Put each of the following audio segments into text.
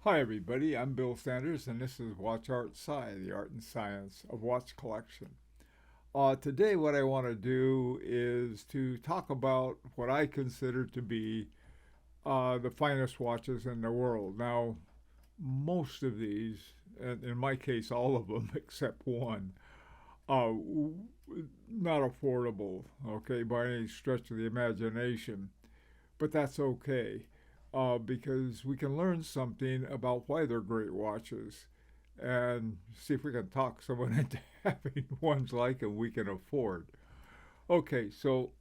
Hi, everybody. I'm Bill Sanders, and this is Watch Art Sci, the art and science of watch collection. Today, what I want to do is to talk about what I consider to be the finest watches in the world. Now, most of these, and in my case, all of them except one, uh, not affordable, okay, by any stretch of the imagination. But that's okay because we can learn something about why they're great watches and see if we can talk someone into having ones like them we can afford. Okay, so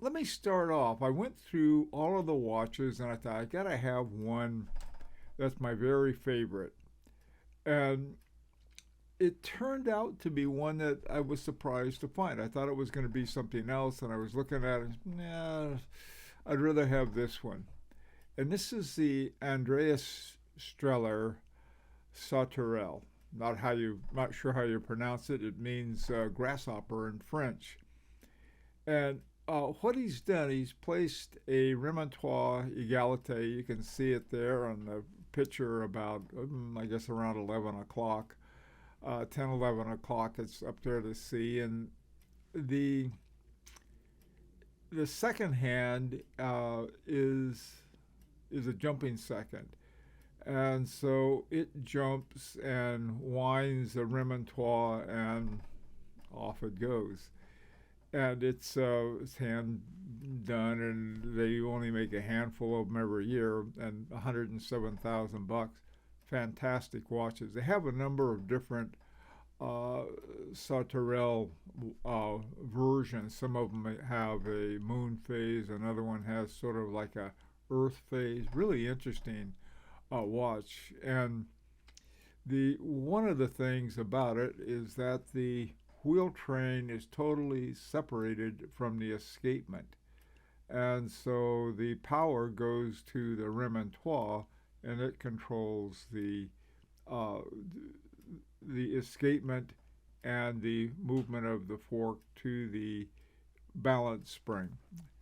let me start off. I went through all of the watches and I thought I gotta have one that's my very favorite. And it turned out to be one that I was surprised to find. I thought it was going to be something else, and I was looking at it. Nah, I'd rather have this one. And this is the Andreas Strehler Sauterelle. Not sure how you pronounce it. It means grasshopper in French. And what he's done, he's placed a remontoire égalité. You can see it there on the picture about, I guess, around 11 o'clock. 10, 11 o'clock, it's up there to see. And the the second hand is a jumping second. And so it jumps and winds the remontoire and off it goes. And it's hand done, and they only make a handful of them every year, and 107,000 bucks. Fantastic watches. They have a number of different uh, Sauterelle versions. Some of them have a moon phase. Another one has sort of like a Earth phase. Really interesting watch. And the one of the things about it is that the wheel train is totally separated from the escapement, and so the power goes to the remontoire, and it controls uh, the escapement and the movement of the fork to the balance spring.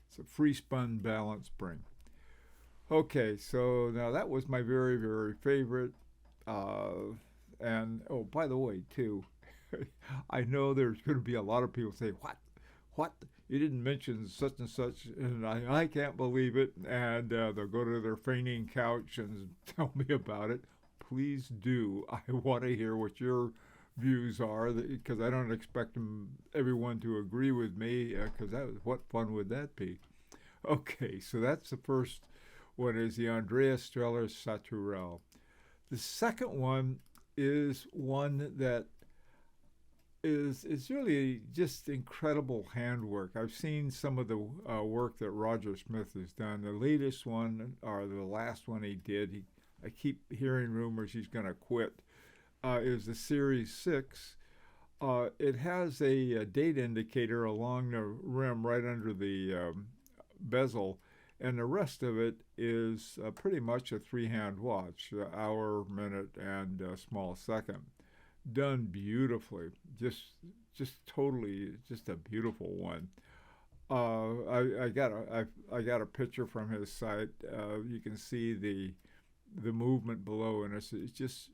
It's a free spun balance spring. Okay, so now that was my very, very favorite. Uh, and oh, by the way, too, I know there's going to be a lot of people say, "What? What? You didn't mention such and such," and I can't believe it. And they'll go to their fainting couch and tell me about it. Please do. I want to hear what your views are because I don't expect everyone to agree with me because what fun would that be? Okay, so that's the first one is the Andreas Strehler Sauterelle. The second one is one that is really just incredible handwork. I've seen some of the work that Roger Smith has done. The latest one, or the last one he did, I keep hearing rumors he's going to quit, is the Series 6. It has a date indicator along the rim right under the bezel, and the rest of it is pretty much a three-hand watch, hour, minute, and small second. Done beautifully, just totally, just a beautiful one. I got a picture from his site. You can see the movement below, and it's just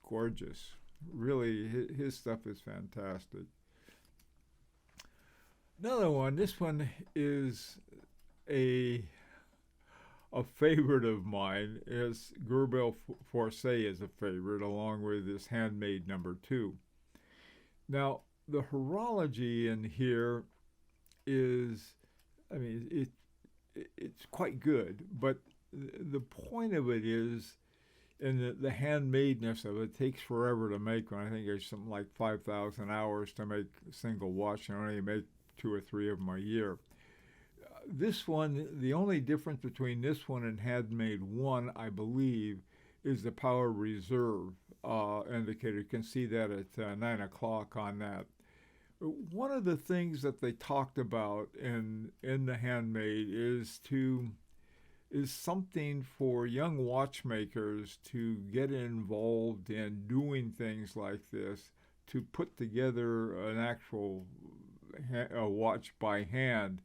gorgeous. Really, his stuff is fantastic. Another one. This one is a a favorite of mine. Is Greubel Forsey is a favorite, along with this handmade number two. Now, the horology in here is, I mean, it's quite good, but the point of it is, and the handmadeness of it takes forever to make one. I think there's something like 5,000 hours to make a single watch, and only make two or three of them a year. This one, the only difference between this one and handmade one, I believe, is the power reserve indicator. You can see that at 9 o'clock on that. One of the things that they talked about in the handmade is something for young watchmakers to get involved in doing things like this, to put together an actual watch by hand.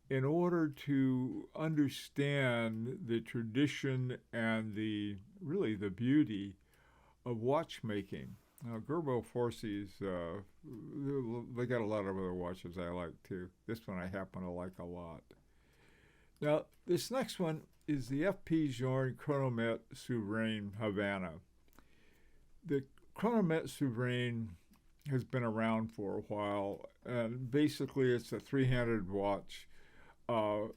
in order to understand the tradition and really the beauty of watchmaking. Now, Greubel Forsey's, they got a lot of other watches I like too. This one I happen to like a lot. Now, this next one is the FP Journe Chronometre Souverain Havana. The Chronometre Souverain has been around for a while, and basically it's a three-handed watch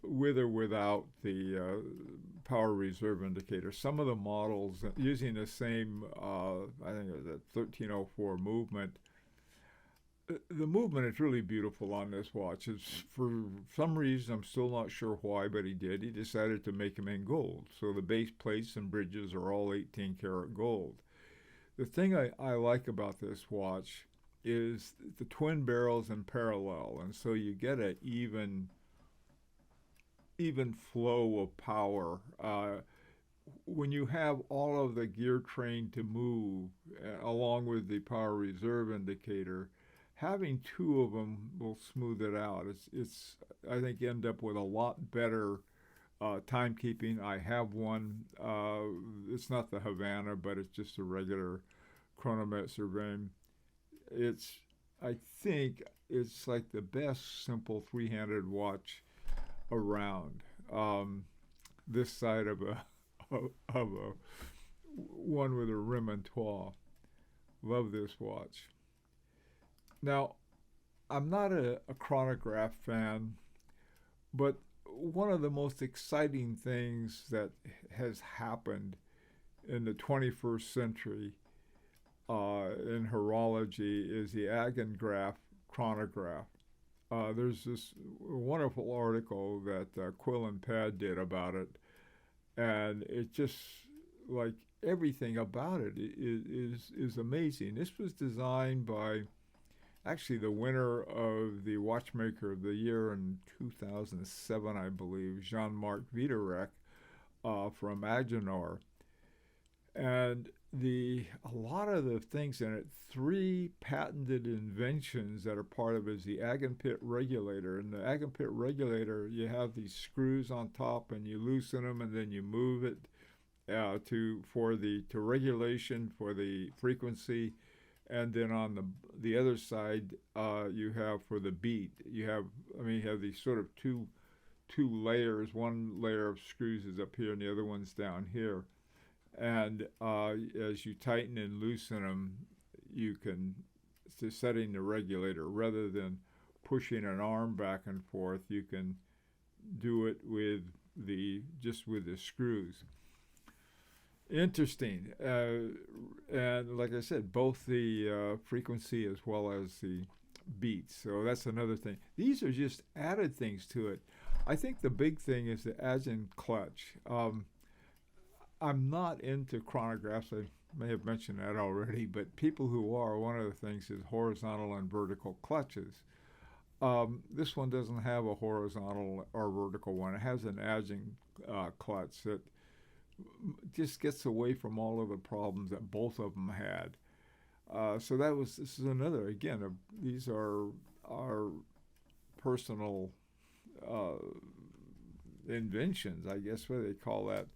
with or without the power reserve indicator. Some of the models using the same, I think it was a 1304 movement. The movement is really beautiful on this watch. It's for some reason, I'm still not sure why, but he did. He decided to make them in gold. So the base plates and bridges are all 18 karat gold. The thing I like about this watch is the twin barrels in parallel, and so you get an even flow of power. When you have all of the gear train to move, along with the power reserve indicator, having two of them will smooth it out. It's I think end up with a lot better timekeeping. I have one. It's not the Havana, but it's just a regular Chronometre Souverain. I think it's like the best simple three-handed watch around. This side of a one with a remontoire. Love this watch. Now, I'm not a chronograph fan, but one of the most exciting things that has happened in the 21st century in horology is the AgenGraphe chronograph. There's this wonderful article that Quill and Pad did about it, and it just, like, everything about it is amazing. This was designed by actually the winner of the Watchmaker of the Year in 2007, I believe, Jean-Marc Viderec from AgenGraphe. And a lot of the things in it, 3 patented inventions that are part of it is the Agenpit regulator. And the Agenpit regulator, you have these screws on top and you loosen them and then you move it to regulation for the frequency. And then on the other side, you have for the beat. You have these sort of two layers. One layer of screws is up here and the other one's down here. And as you tighten and loosen them, you can, setting the regulator, rather than pushing an arm back and forth, you can do it with just with the screws. Interesting. And like I said, both the frequency as well as the beats. So that's another thing. These are just added things to it. I think the big thing is the Agen clutch. I'm not into chronographs. I may have mentioned that already, but people who are, one of the things is horizontal and vertical clutches. This one doesn't have a horizontal or vertical one. It has an Agen clutch that just gets away from all of the problems that both of them had. So this is another, again, these are our personal inventions, I guess, what they call that.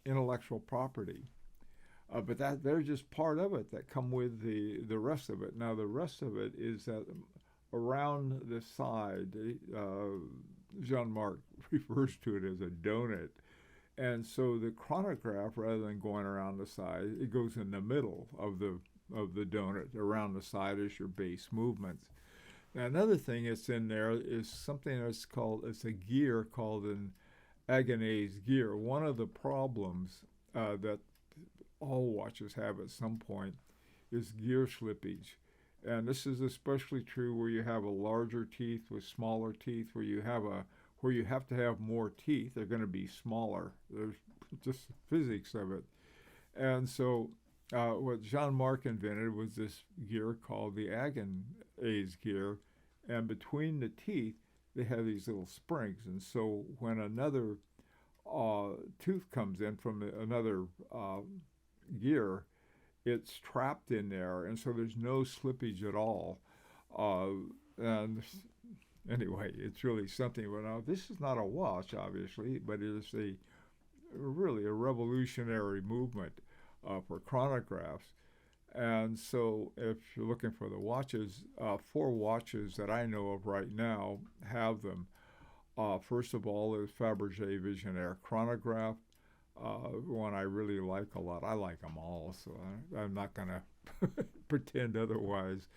Intellectual property, but they're just part of it that come with the rest of it. Now the rest of it is that around the side, Jean-Marc refers to it as a donut, and so the chronograph, rather than going around the side, it goes in the middle of the donut. Around the side is your base movements. Now another thing that's in there is something that's it's a gear called an Agen's gear. One of the problems that all watches have at some point is gear slippage. And this is especially true where you have a larger teeth with smaller teeth, where you have to have more teeth, they're going to be smaller. There's just physics of it. And so what Jean-Marc invented was this gear called the Agen's gear, and between the teeth they have these little springs, and so when another tooth comes in from another gear, it's trapped in there, and so there's no slippage at all. And anyway, it's really something. But now, this is not a watch, obviously, but it is really a revolutionary movement for chronographs. And so, if you're looking for the watches, 4 watches that I know of right now have them. First of all, is Fabergé Visionaire chronograph, one I really like a lot. I like them all, so I'm not going to pretend otherwise.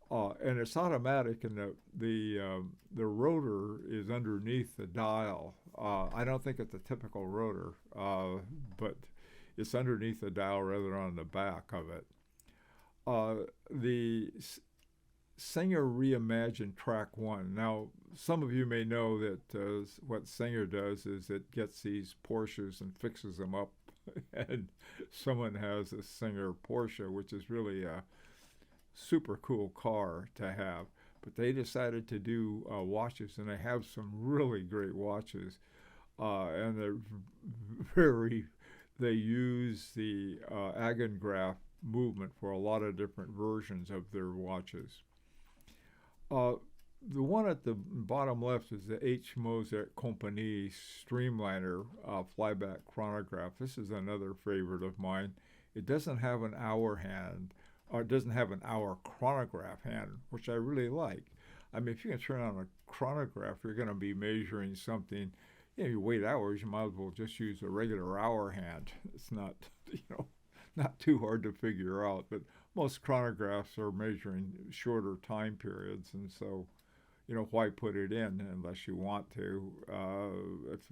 And it's automatic, and the rotor is underneath the dial. I don't think it's a typical rotor, but it's underneath the dial rather than on the back of it. The Singer Reimagined Track 1. Now, some of you may know that what Singer does is it gets these Porsches and fixes them up, and someone has a Singer Porsche, which is really a super cool car to have. But they decided to do watches, and they have some really great watches, and they use the AgenGraphe movement for a lot of different versions of their watches. The one at the bottom left is the H. Mozart Compagnie Streamliner flyback chronograph. This is another favorite of mine. It doesn't have an hour hand, or it doesn't have an hour chronograph hand, which I really like. I mean, if you can turn on a chronograph, you're going to be measuring something. You wait hours, you might as well just use a regular hour hand. It's not, not too hard to figure out, but most chronographs are measuring shorter time periods, and so, why put it in unless you want to?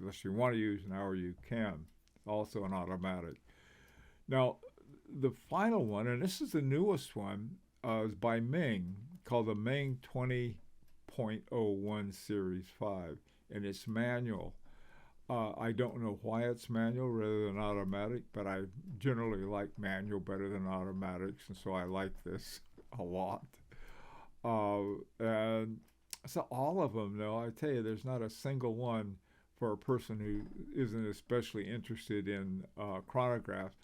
Unless you want to use an hour, you can. Also an automatic. Now, the final one, and this is the newest one, is by Ming, called the Ming 20.01 Series 5, and it's manual. I don't know why it's manual rather than automatic, but I generally like manual better than automatics, and so I like this a lot. And so all of them, though, I tell you, there's not a single one for a person who isn't especially interested in chronographs.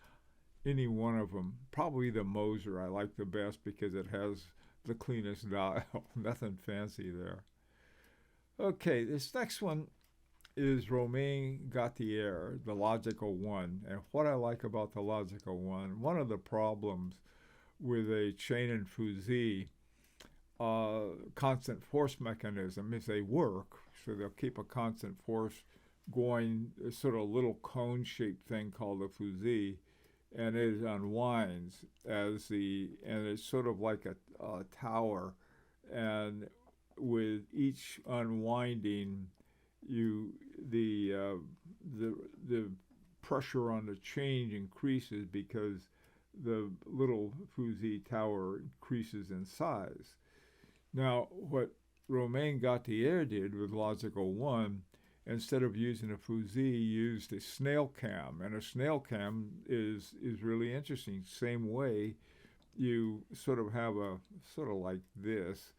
Any one of them, probably the Moser I like the best because it has the cleanest dial. Nothing fancy there. Okay, this next one is Romain Gauthier, the Logical 1. And what I like about the Logical 1, one of the problems with a chain and fusee constant force mechanism is they work, so they'll keep a constant force going, a sort of little cone-shaped thing called a fusee, and it unwinds and it's sort of like a tower, and with each unwinding, the pressure on the chain increases because the little fusee tower increases in size. Now, what Romain Gauthier did with Logical 1, instead of using a fusee, used a snail cam. And a snail cam is really interesting. Same way, you sort of have a, sort of like this,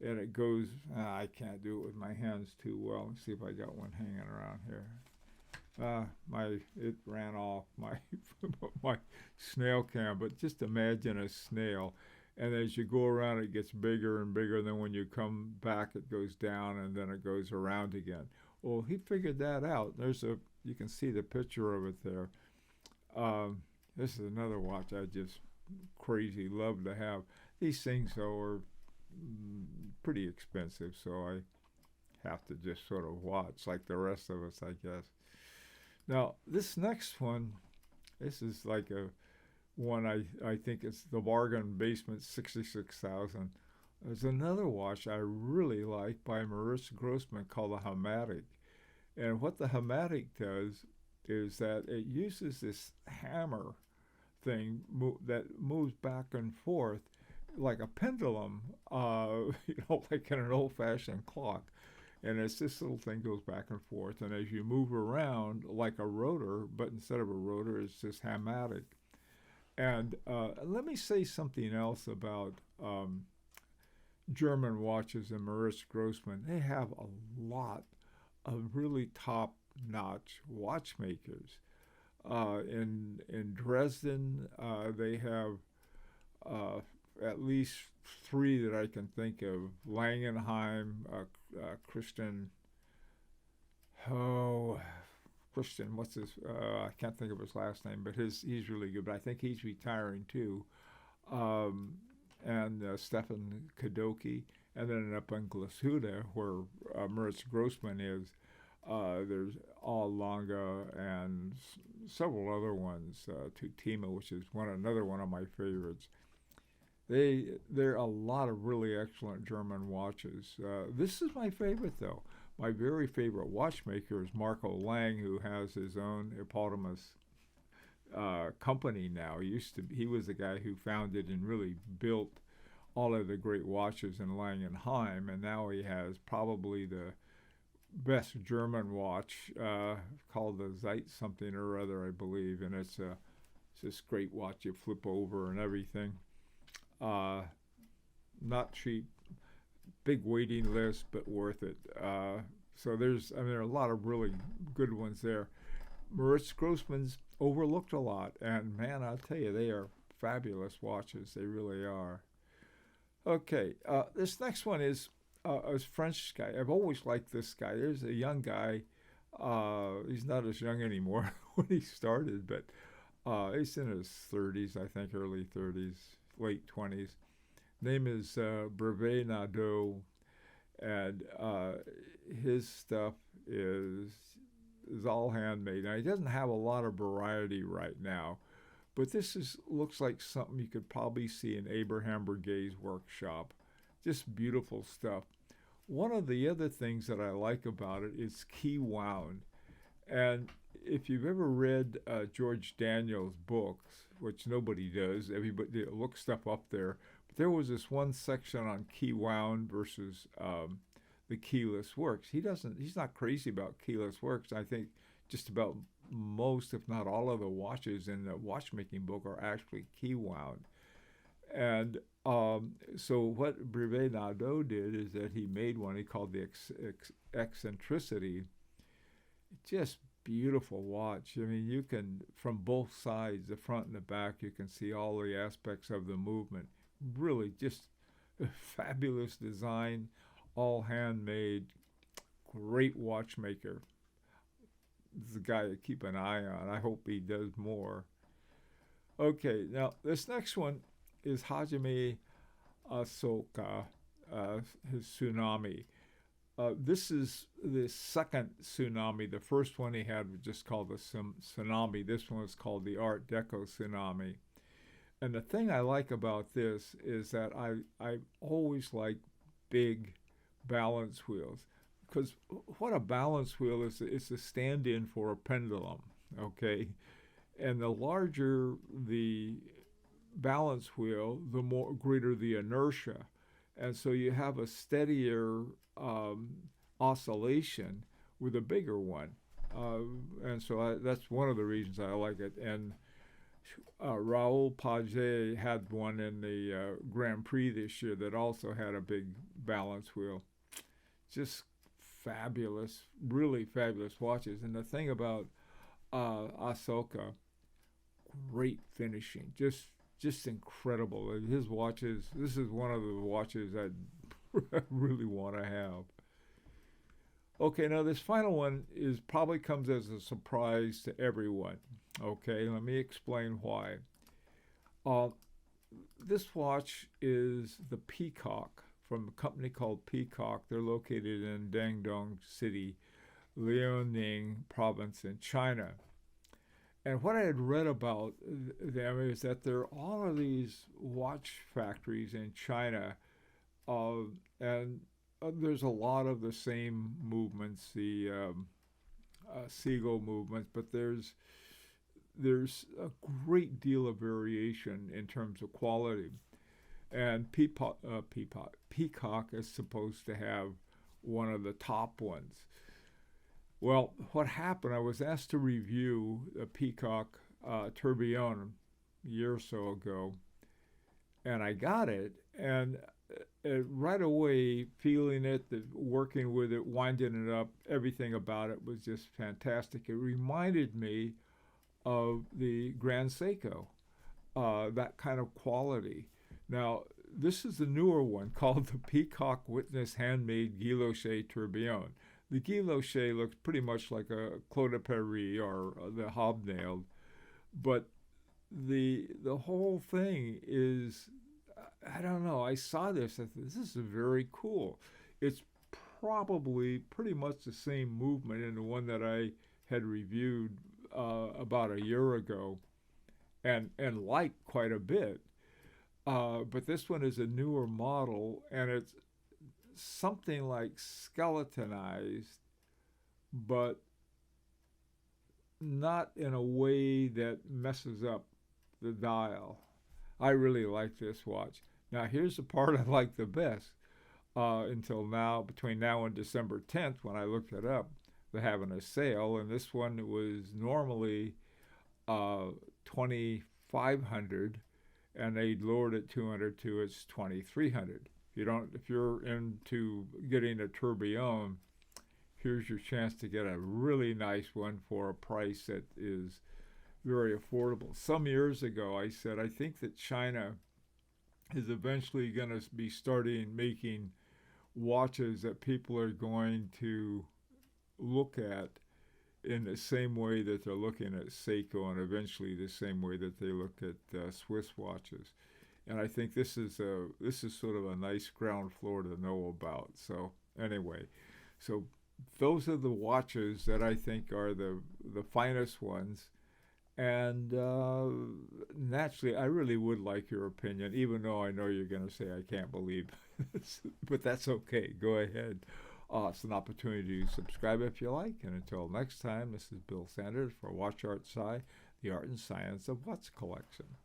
and it goes, I can't do it with my hands too well. Let's see if I got one hanging around here. It ran off my my snail cam, but just imagine a snail. And as you go around, it gets bigger and bigger. And then when you come back, it goes down, and then it goes around again. Well, he figured that out. You can see the picture of it there. This is another watch I just crazy love to have. These things, though, are pretty expensive, so I have to just sort of watch like the rest of us, I guess. Now, this next one, this is like one I think it's the bargain basement 66,000. There's another watch I really like by Moritz Grossmann called the Hamatic. And what the Hamatic does is that it uses this hammer thing that moves back and forth like a pendulum, like in an old-fashioned clock. And it's this little thing goes back and forth. And as you move around like a rotor, but instead of a rotor, it's this Hamatic. And let me say something else about German watches and Moritz Grossmann. They have a lot of really top-notch watchmakers. In Dresden, they have at least three that I can think of. Langenheim, Christian, what's his, I can't think of his last name, but he's really good, but I think he's retiring too. And Stefan Kadoki, and then up in Glashütte, where Moritz Grossmann is, there's Allanga and several other ones, Tutima, which is another one of my favorites. There are a lot of really excellent German watches. This is my favorite, though. My very favorite watchmaker is Marco Lang, who has his own eponymous company now. He was the guy who founded and really built all of the great watches in Langenheim, and now he has probably the best German watch called the Zeit something or other, I believe, and it's this great watch you flip over and everything. Not cheap, big waiting list, but worth it. So there are a lot of really good ones there. Moritz Grossmann's overlooked a lot, and man, I'll tell you, they are fabulous watches. They really are. Okay, this next one is a French guy. I've always liked this guy. There's a young guy. He's not as young anymore when he started, but he's in his 30s, I think, early 30s, late 20s. Name is Brivet-Naudot, and his stuff is all handmade. Now, he doesn't have a lot of variety right now, but this looks like something you could probably see in Abraham Breguet's workshop. Just beautiful stuff. One of the other things that I like about it is key wound. And if you've ever read George Daniels' books, which nobody does, everybody looks stuff up there, but there was this one section on key wound versus the keyless works. He's not crazy about keyless works. I think just about most, if not all, of the watches in the watchmaking book are actually key wound. And so what Brivet-Naudot did is that he made one he called the Eccentricity. Just beautiful watch. I mean, you can, from both sides, the front and the back, you can see all the aspects of the movement. Really just a fabulous design, all handmade, great watchmaker. This is a guy to keep an eye on. I hope he does more. Okay, now this next one is Hajime Asaoka, his Tsunami. This is the second Tsunami. The first one he had was just called the Tsunami. This one is called the Art Deco Tsunami. And the thing I like about this is that I always like big balance wheels, because what a balance wheel is, it's a stand-in for a pendulum, okay? And the larger the balance wheel, the greater the inertia. And so you have a steadier oscillation with a bigger one. And so that's one of the reasons I like it. And Raoul Paget had one in the Grand Prix this year that also had a big balance wheel. Just fabulous, really fabulous watches. And the thing about Asaoka, great finishing, just incredible. His watches, this is one of the watches I really want to have. Okay, now this final one probably comes as a surprise to everyone. Okay, let me explain why. This watch is the Peacock from a company called Peacock. They're located in Dandong City, Liaoning province in China. And what I had read about them is that there are all of these watch factories in China, and there's a lot of the same movements, the seagull movements, but there's a great deal of variation in terms of quality. And Peacock is supposed to have one of the top ones. Well, what happened, I was asked to review a Peacock tourbillon a year or so ago, and I got it, and right away, feeling it, working with it, winding it up, everything about it was just fantastic. It reminded me of the Grand Seiko, that kind of quality. Now, this is the newer one called the Peacock Witness Handmade Guilloche Tourbillon. The guilloche looks pretty much like a Clos de Paris or the hobnailed, but the whole thing is, I don't know, I saw this, I thought, this is very cool. It's probably pretty much the same movement in the one that I had reviewed about a year ago and liked quite a bit. But this one is a newer model, and it's something like skeletonized, but not in a way that messes up the dial. I really like this watch. Now, here's the part I like the best. Until now, between now and December 10th, when I looked it up, they're having a sale, and this one was normally $2,500, and they lowered it $200 to it's $2,300. If you're into getting a tourbillon, here's your chance to get a really nice one for a price that is very affordable. Some years ago, I said I think that China is eventually going to be starting making watches that people are going to look at in the same way that they're looking at Seiko, and eventually the same way that they look at Swiss watches. And I think this is sort of a nice ground floor to know about. So anyway, so those are the watches that I think are the finest ones. And naturally, I really would like your opinion, even though I know you're going to say I can't believe this. But that's okay. Go ahead. It's an opportunity to subscribe if you like. And until next time, this is Bill Sanders for Watch Art Sci, the art and science of Watch collection.